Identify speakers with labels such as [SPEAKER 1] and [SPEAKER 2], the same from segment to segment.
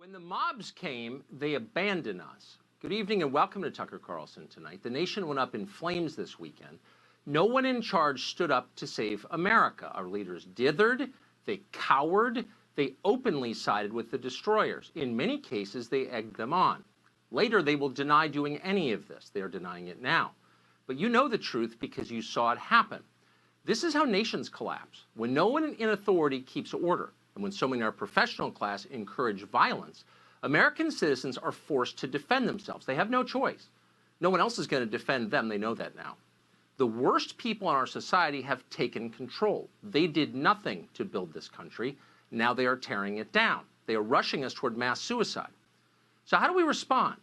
[SPEAKER 1] When the mobs came, they abandoned us. Good evening and welcome to Tucker Carlson tonight. The nation went up in flames this weekend. No one in charge stood up to save America. Our leaders dithered, they cowered, they openly sided with the destroyers. In many cases, they egged them on. Later, they will deny doing any of this. They are denying it now. But you know the truth because you saw it happen. This is how nations collapse. When no one in authority keeps order, and when so many in our professional class encourage violence, American citizens are forced to defend themselves. They have no choice. No one else is going to defend them. They know that now. The worst people in our society have taken control. They did nothing to build this country. Now they are tearing it down. They are rushing us toward mass suicide. So how do we respond?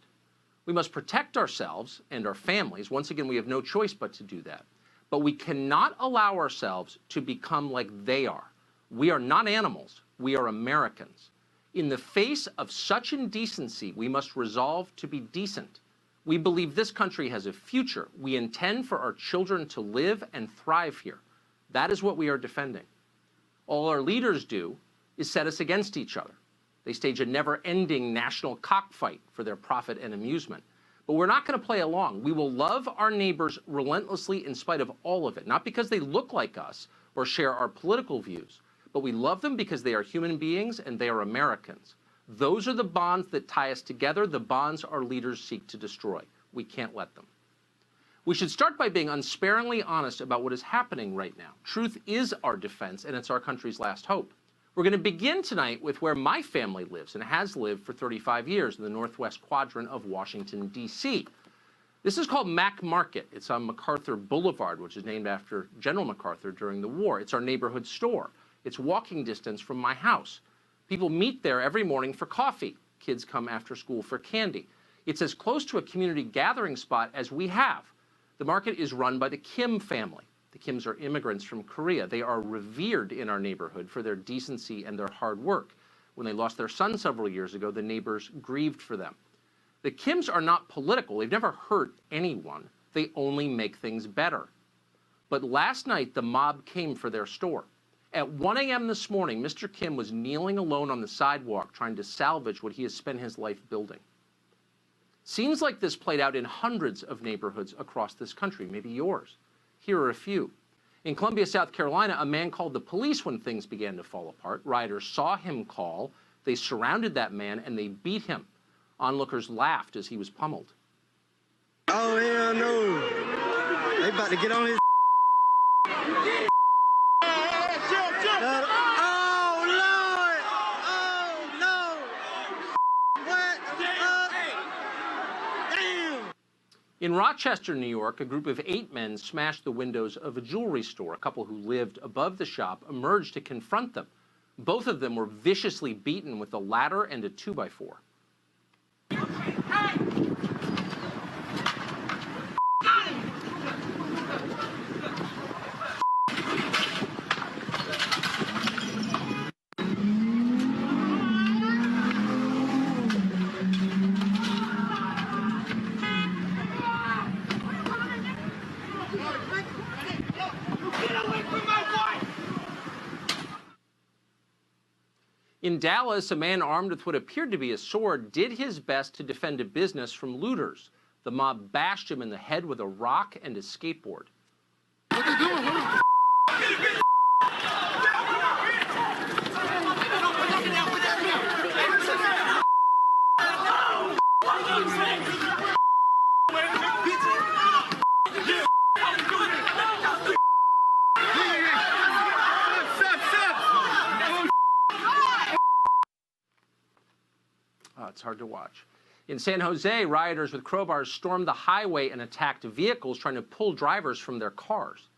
[SPEAKER 1] We must protect ourselves and our families. Once again, we have no choice but to do that. But we cannot allow ourselves to become like they are. We are not animals. We are Americans. In the face of such indecency, we must resolve to be decent. We believe this country has a future. We intend for our children to live and thrive here. That is what we are defending. All our leaders do is set us against each other. They stage a never-ending national cockfight for their profit and amusement. But we're not going to play along. We will love our neighbors relentlessly in spite of all of it, not because they look like us or share our political views, but we love them because they are human beings and they are Americans. Those are the bonds that tie us together, the bonds our leaders seek to destroy. We can't let them. We should start by being unsparingly honest about what is happening right now. Truth is our defense, and it's our country's last hope. We're going to begin tonight with where my family lives and has lived for 35 years in the northwest quadrant of Washington, D.C. This is called Mack Market. It's on MacArthur Boulevard, which is named after General MacArthur during the war. It's our neighborhood store. It's walking distance from my house. People meet there every morning for coffee. Kids come after school for candy. It's as close to a community gathering spot as we have. The market is run by the Kim family. The Kims are immigrants from Korea. They are revered in our neighborhood for their decency and their hard work. When they lost their son several years ago, the neighbors grieved for them. The Kims are not political. They've never hurt anyone. They only make things better. But last night, the mob came for their store. At 1 a.m. this morning, Mr. Kim was kneeling alone on the sidewalk trying to salvage what he has spent his life building. Scenes like this played out in hundreds of neighborhoods across this country, maybe yours. Here are a few. In Columbia, South Carolina, a man called the police when things began to fall apart. Rioters saw him call. They surrounded that man and they beat him. Onlookers laughed as he was pummeled.
[SPEAKER 2] Oh, hell no. They about to get on his
[SPEAKER 1] In Rochester, New York, a group of 8 men smashed the windows of a jewelry store. A couple who lived above the shop emerged to confront them. Both of them were viciously beaten with a ladder and a 2x4. In Dallas, a man armed with what appeared to be a sword did his best to defend a business from looters. The mob bashed him in the head with a rock and a skateboard.
[SPEAKER 2] What they doing?
[SPEAKER 1] It's hard to watch. In San Jose, rioters with crowbars stormed the highway and attacked vehicles trying to pull drivers from their cars.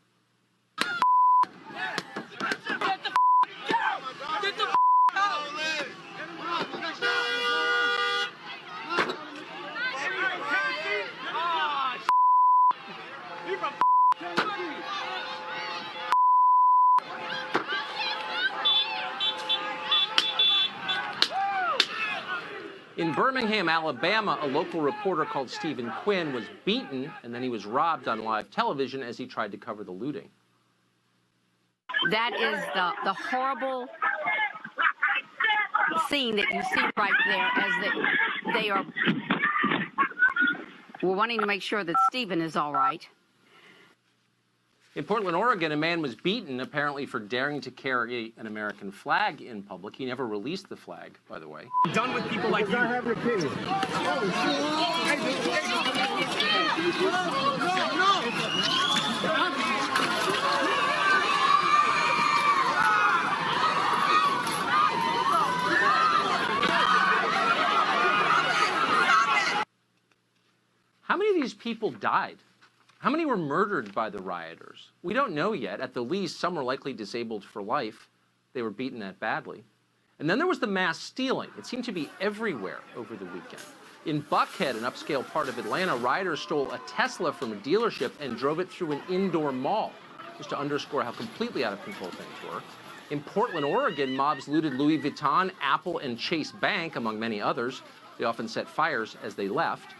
[SPEAKER 1] In Birmingham, Alabama, a local reporter called Stephen Quinn was beaten and then he was robbed on live television as he tried to cover the looting.
[SPEAKER 3] That is the horrible scene that you see right there as they are. We're wanting to make sure that Stephen is all right.
[SPEAKER 1] In Portland, Oregon, a man was beaten, apparently for daring to carry an American flag in public. He never released the flag, by the way.
[SPEAKER 4] Done with people like you.
[SPEAKER 2] I have an opinion.
[SPEAKER 1] How many of these people died? How many were murdered by the rioters? We don't know yet. At the least, some were likely disabled for life. They were beaten that badly. And then there was the mass stealing. It seemed to be everywhere over the weekend. In Buckhead, an upscale part of Atlanta, rioters stole a Tesla from a dealership and drove it through an indoor mall, just to underscore how completely out of control things were. In Portland, Oregon, mobs looted Louis Vuitton, Apple, and Chase Bank, among many others. They often set fires as they left.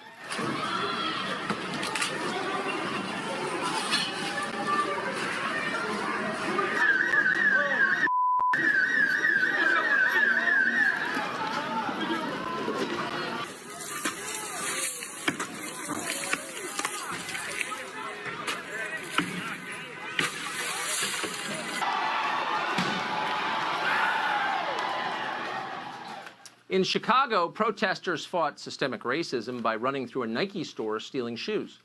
[SPEAKER 1] In Chicago, protesters fought systemic racism by running through a Nike store stealing shoes.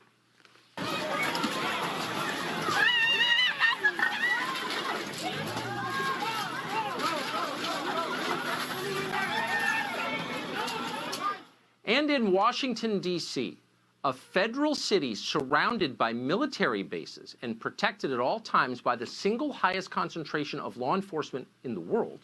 [SPEAKER 1] And in Washington, D.C., a federal city surrounded by military bases and protected at all times by the single highest concentration of law enforcement in the world,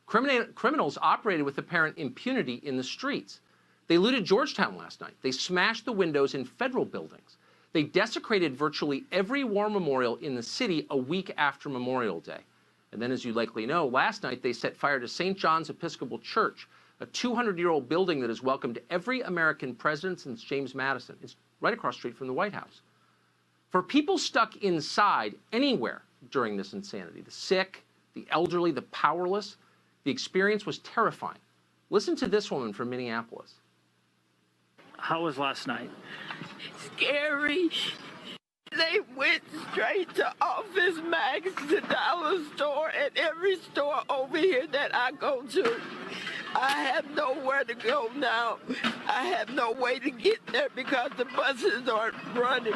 [SPEAKER 1] criminals operated with apparent impunity in the streets. They looted Georgetown last night. They smashed the windows in federal buildings. They desecrated virtually every war memorial in the city a week after Memorial Day. And then, as you likely know, last night they set fire to St. John's Episcopal Church, a 200-year-old building that has welcomed every American president since James Madison. It's right across the street from the White House. For people stuck inside anywhere during this insanity, the sick, the elderly, the powerless, the experience was terrifying. Listen to this woman from Minneapolis.
[SPEAKER 4] How was last night?
[SPEAKER 5] Scary. They went straight to Office Max, the dollar store, and every store over here that I go to. I have nowhere to go now. I have no way to get there because the buses aren't running.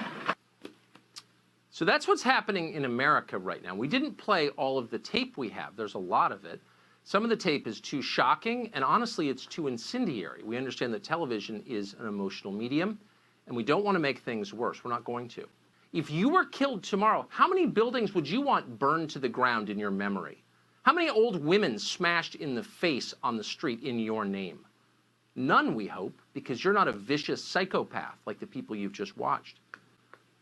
[SPEAKER 1] So that's what's happening in America right now. We didn't play all of the tape we have. There's a lot of it. Some of the tape is too shocking, and honestly, it's too incendiary. We understand that television is an emotional medium, and we don't want to make things worse. We're not going to. If you were killed tomorrow, how many buildings would you want burned to the ground in your memory? How many old women smashed in the face on the street in your name? None, we hope, because you're not a vicious psychopath like the people you've just watched.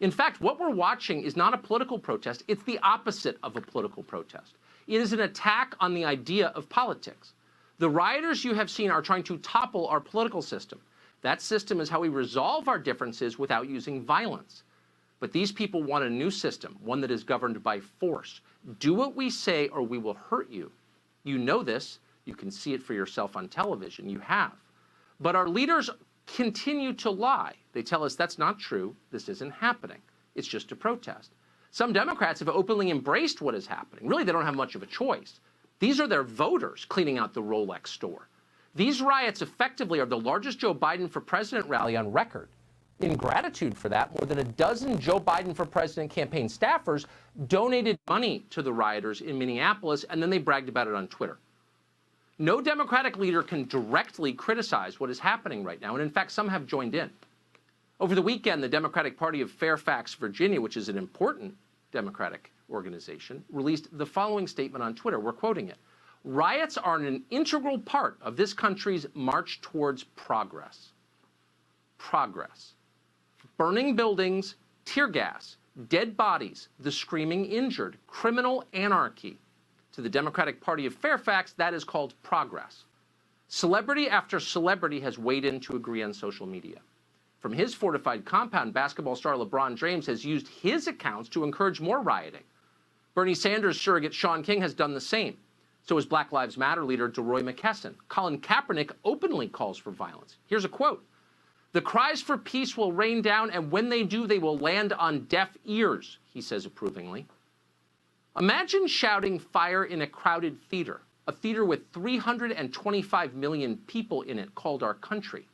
[SPEAKER 1] In fact, what we're watching is not a political protest. It's the opposite of a political protest. It is an attack on the idea of politics. The rioters you have seen are trying to topple our political system. That system is how we resolve our differences without using violence. But these people want a new system, one that is governed by force. Do what we say or we will hurt you. You know this. You can see it for yourself on television. You have. But our leaders continue to lie. They tell us that's not true. This isn't happening. It's just a protest. Some Democrats have openly embraced what is happening. Really, they don't have much of a choice. These are their voters cleaning out the Rolex store. These riots effectively are the largest Joe Biden for president rally on record. In gratitude for that, more than a dozen Joe Biden for president campaign staffers donated money to the rioters in Minneapolis, and then they bragged about it on Twitter. No Democratic leader can directly criticize what is happening right now, and in fact, some have joined in. Over the weekend, the Democratic Party of Fairfax, Virginia, which is an important Democratic organization, released the following statement on Twitter. We're quoting it. Riots are an integral part of this country's march towards progress. Progress. Burning buildings, tear gas, dead bodies, the screaming injured, criminal anarchy. To the Democratic Party of Fairfax, that is called progress. Celebrity after celebrity has weighed in to agree on social media. From his fortified compound, basketball star LeBron James has used his accounts to encourage more rioting. Bernie Sanders surrogate Sean King has done the same. So is Black Lives Matter leader DeRoy McKesson. Colin Kaepernick openly calls for violence. Here's a quote. "The cries for peace will rain down, and when they do, they will land on deaf ears," he says approvingly. Imagine shouting fire in a crowded theater, a theater with 325 million people in it called our country.